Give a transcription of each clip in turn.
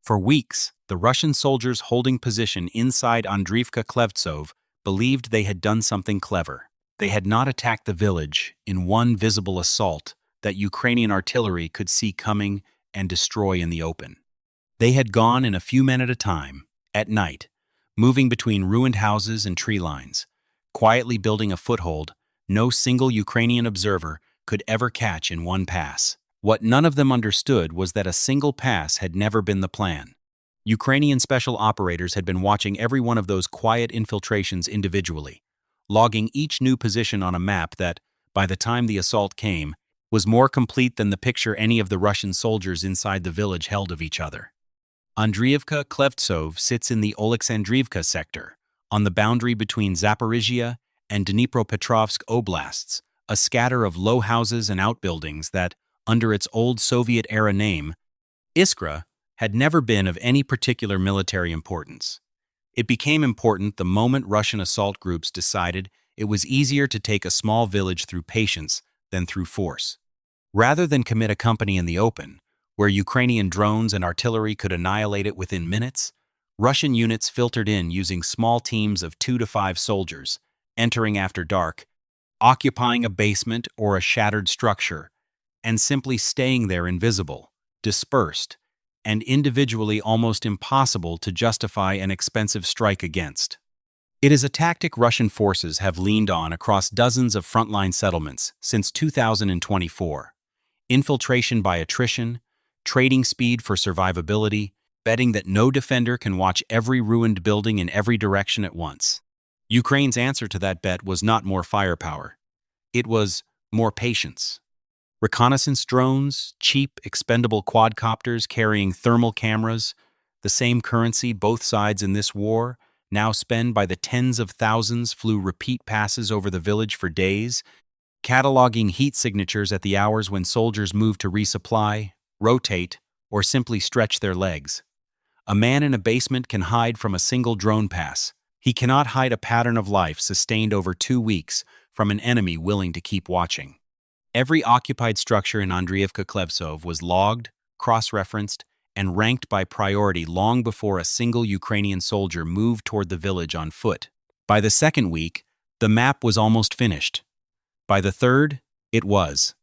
For weeks, the Russian soldiers holding position inside Andriivka-Klevtsove believed they had done something clever. They had not attacked the village in one visible assault that Ukrainian artillery could see coming and destroy in the open. They had gone in a few men at a time, at night, moving between ruined houses and tree lines, quietly building a foothold no single Ukrainian observer could ever catch in one pass. What none of them understood was that a single pass had never been the plan. Ukrainian special operators had been watching every one of those quiet infiltrations individually, logging each new position on a map that, by the time the assault came, was more complete than the picture any of the Russian soldiers inside the village held of each other. Andriivka-Klevtsove sits in the Oleksandrivka sector, on the boundary between Zaporizhzhia and Dnipropetrovsk oblasts, a scatter of low houses and outbuildings that, under its old Soviet-era name, Iskra, had never been of any particular military importance. It became important the moment Russian assault groups decided it was easier to take a small village through patience than through force. Rather than commit a company in the open, where Ukrainian drones and artillery could annihilate it within minutes, Russian units filtered in using small teams of 2 to 5 soldiers, entering after dark, occupying a basement or a shattered structure, and simply staying there invisible, dispersed, and individually almost impossible to justify an expensive strike against. It is a tactic Russian forces have leaned on across dozens of frontline settlements since 2024. Infiltration by attrition, trading speed for survivability, betting that no defender can watch every ruined building in every direction at once. Ukraine's answer to that bet was not more firepower. It was more patience. Reconnaissance drones, cheap, expendable quadcopters carrying thermal cameras, the same currency both sides in this war, now spend by the tens of thousands, flew repeat passes over the village for days, cataloging heat signatures at the hours when soldiers moved to resupply, rotate, or simply stretch their legs. A man in a basement can hide from a single drone pass. He cannot hide a pattern of life sustained over 2 weeks from an enemy willing to keep watching. Every occupied structure in Andriivka-Klevtsove was logged, cross-referenced, and ranked by priority long before a single Ukrainian soldier moved toward the village on foot. By the second week, the map was almost finished. By the third, it was.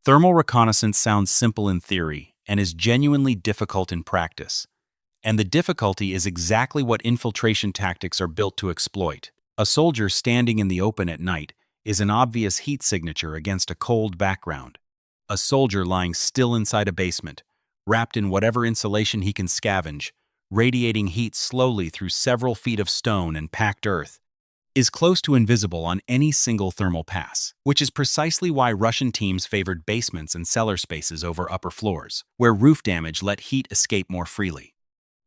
Thermal reconnaissance sounds simple in theory and is genuinely difficult in practice. And the difficulty is exactly what infiltration tactics are built to exploit. A soldier standing in the open at night is an obvious heat signature against a cold background. A soldier lying still inside a basement, wrapped in whatever insulation he can scavenge, radiating heat slowly through several feet of stone and packed earth, is close to invisible on any single thermal pass, which is precisely why Russian teams favored basements and cellar spaces over upper floors, where roof damage let heat escape more freely.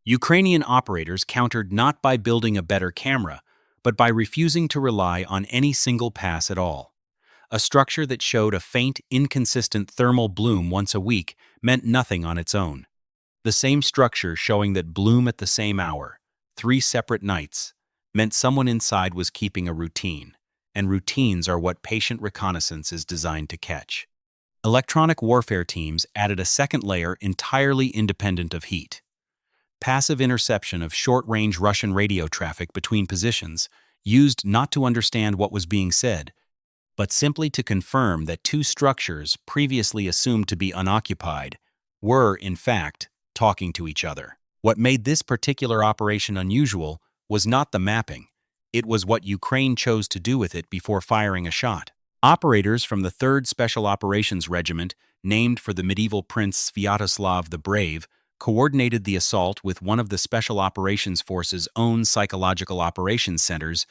Ukrainian operators countered not by building a better camera, but by refusing to rely on any single pass at all. A structure that showed a faint, inconsistent thermal bloom once a week meant nothing on its own. The same structure showing that bloom at the same hour, 3 separate nights, meant someone inside was keeping a routine, and routines are what patient reconnaissance is designed to catch. Electronic warfare teams added a second layer entirely independent of heat. Passive interception of short-range Russian radio traffic between positions, used not to understand what was being said, but simply to confirm that 2 structures previously assumed to be unoccupied were, in fact, talking to each other. What made this particular operation unusual was not the mapping. It was what Ukraine chose to do with it before firing a shot. Operators from the 3rd Special Operations Regiment, named for the medieval prince Sviatoslav the Brave, coordinated the assault with one of the Special Operations Force's own psychological operations centers,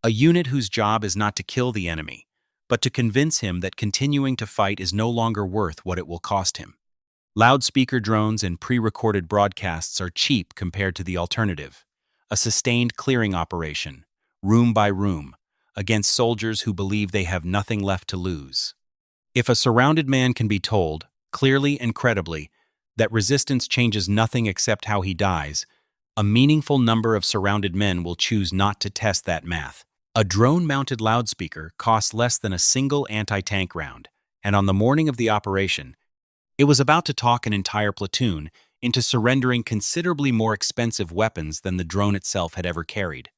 a unit whose job is not to kill the enemy, but to convince him that continuing to fight is no longer worth what it will cost him. Loudspeaker drones and pre-recorded broadcasts are cheap compared to the alternative, a sustained clearing operation, room by room, against soldiers who believe they have nothing left to lose. If a surrounded man can be told, clearly and credibly, that resistance changes nothing except how he dies, a meaningful number of surrounded men will choose not to test that math. A drone-mounted loudspeaker costs less than a single anti-tank round, and on the morning of the operation, it was about to talk an entire platoon into surrendering considerably more expensive weapons than the drone itself had ever carried.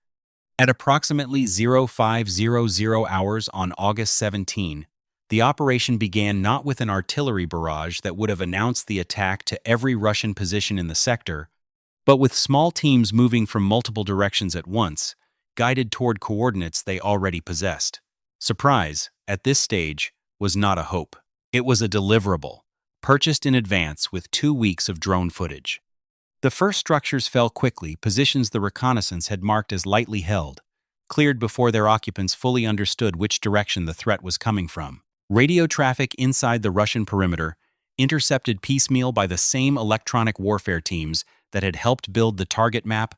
At approximately 0500 hours on August 17, the operation began not with an artillery barrage that would have announced the attack to every Russian position in the sector, but with small teams moving from multiple directions at once, guided toward coordinates they already possessed. Surprise, at this stage, was not a hope. It was a deliverable, purchased in advance with 2 weeks of drone footage. The first structures fell quickly, positions the reconnaissance had marked as lightly held, cleared before their occupants fully understood which direction the threat was coming from. Radio traffic inside the Russian perimeter, intercepted piecemeal by the same electronic warfare teams that had helped build the target map,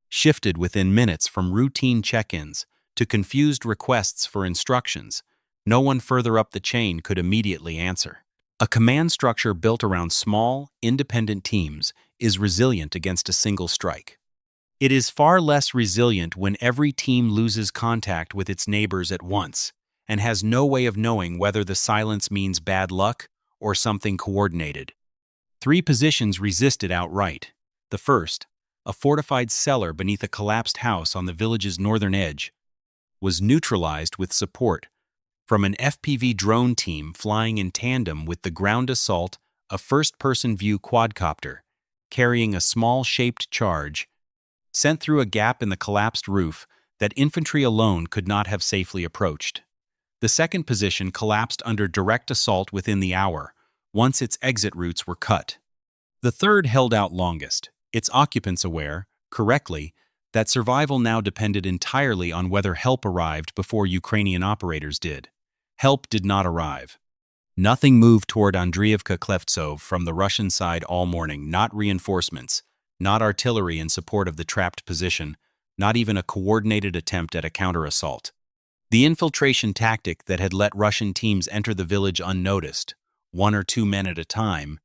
shifted within minutes from routine check-ins to confused requests for instructions. No one further up the chain could immediately answer. A command structure built around small, independent teams is resilient against a single strike. It is far less resilient when every team loses contact with its neighbors at once and has no way of knowing whether the silence means bad luck or something coordinated. 3 positions resisted outright. The first, a fortified cellar beneath a collapsed house on the village's northern edge, was neutralized with support from an FPV drone team flying in tandem with the ground assault, a first-person view quadcopter, carrying a small-shaped charge, sent through a gap in the collapsed roof that infantry alone could not have safely approached. The second position collapsed under direct assault within the hour, once its exit routes were cut. The third held out longest, its occupants aware, correctly, that survival now depended entirely on whether help arrived before Ukrainian operators did. Help did not arrive. Nothing moved toward Andriivka-Klevtsove from the Russian side all morning, not reinforcements, not artillery in support of the trapped position, not even a coordinated attempt at a counter-assault. The infiltration tactic that had let Russian teams enter the village unnoticed, 1 or 2 men at a time,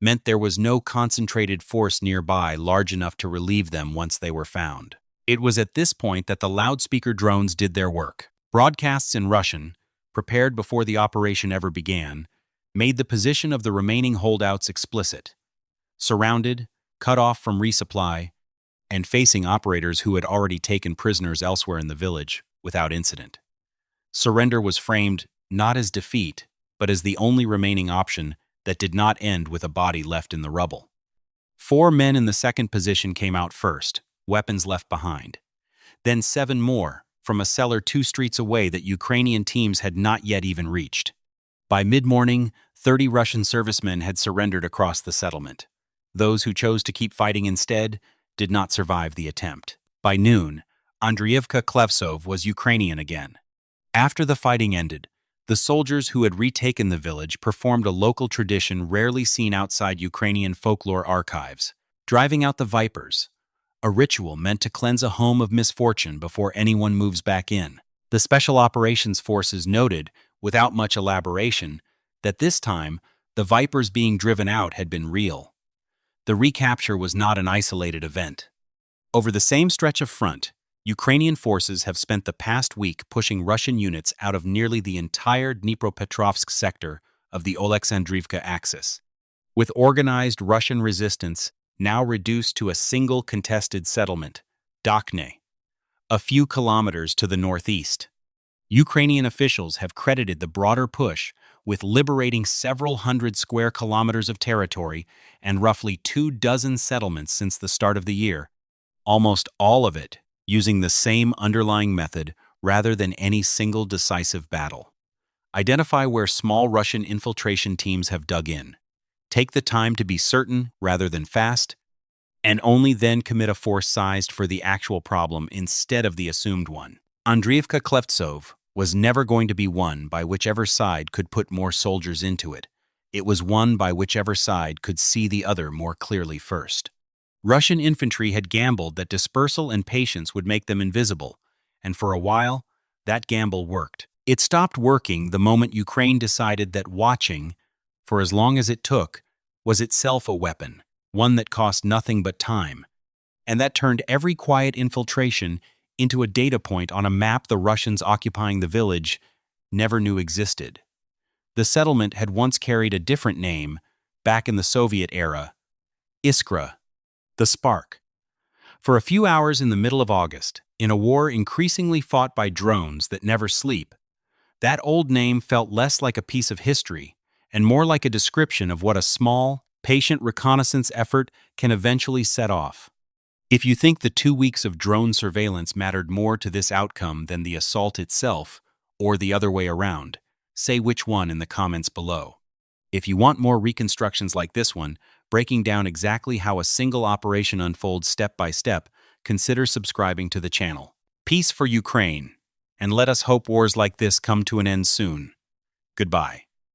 meant there was no concentrated force nearby large enough to relieve them once they were found. It was at this point that the loudspeaker drones did their work. Broadcasts in Russian, prepared before the operation ever began, made the position of the remaining holdouts explicit. Surrounded, cut off from resupply, and facing operators who had already taken prisoners elsewhere in the village without incident. Surrender was framed not as defeat, but as the only remaining option that did not end with a body left in the rubble. 4 men in the second position came out first, weapons left behind. Then 7 more, from a cellar 2 streets away that Ukrainian teams had not yet even reached. By mid-morning, 30 Russian servicemen had surrendered across the settlement. Those who chose to keep fighting instead did not survive the attempt. By noon, Andriivka-Klevtsove was Ukrainian again. After the fighting ended, the soldiers who had retaken the village performed a local tradition rarely seen outside Ukrainian folklore archives, driving out the vipers, a ritual meant to cleanse a home of misfortune before anyone moves back in. The Special Operations Forces noted, without much elaboration, that this time the vipers being driven out had been real. The recapture was not an isolated event. Over the same stretch of front, Ukrainian forces have spent the past week pushing Russian units out of nearly the entire Dnipropetrovsk sector of the Oleksandrivka axis. With organized Russian resistance now reduced to a single contested settlement, Dokhne, a few kilometers to the northeast. Ukrainian officials have credited the broader push with liberating several hundred square kilometers of territory and roughly 24 settlements since the start of the year, almost all of it using the same underlying method rather than any single decisive battle. Identify where small Russian infiltration teams have dug in. Take the time to be certain rather than fast, and only then commit a force sized for the actual problem instead of the assumed one. Andriivka-Klevtsove was never going to be won by whichever side could put more soldiers into it. It was won by whichever side could see the other more clearly first. Russian infantry had gambled that dispersal and patience would make them invisible, and for a while, that gamble worked. It stopped working the moment Ukraine decided that watching, for as long as it took, was itself a weapon, one that cost nothing but time, and that turned every quiet infiltration into a data point on a map the Russians occupying the village never knew existed. The settlement had once carried a different name back in the Soviet era, Iskra, the spark. For a few hours in the middle of August, in a war increasingly fought by drones that never sleep, that old name felt less like a piece of history and more like a description of what a small, patient reconnaissance effort can eventually set off. If you think the 2 weeks of drone surveillance mattered more to this outcome than the assault itself, or the other way around, say which one in the comments below. If you want more reconstructions like this one, breaking down exactly how a single operation unfolds step by step, consider subscribing to the channel. Peace for Ukraine, and let us hope wars like this come to an end soon. Goodbye.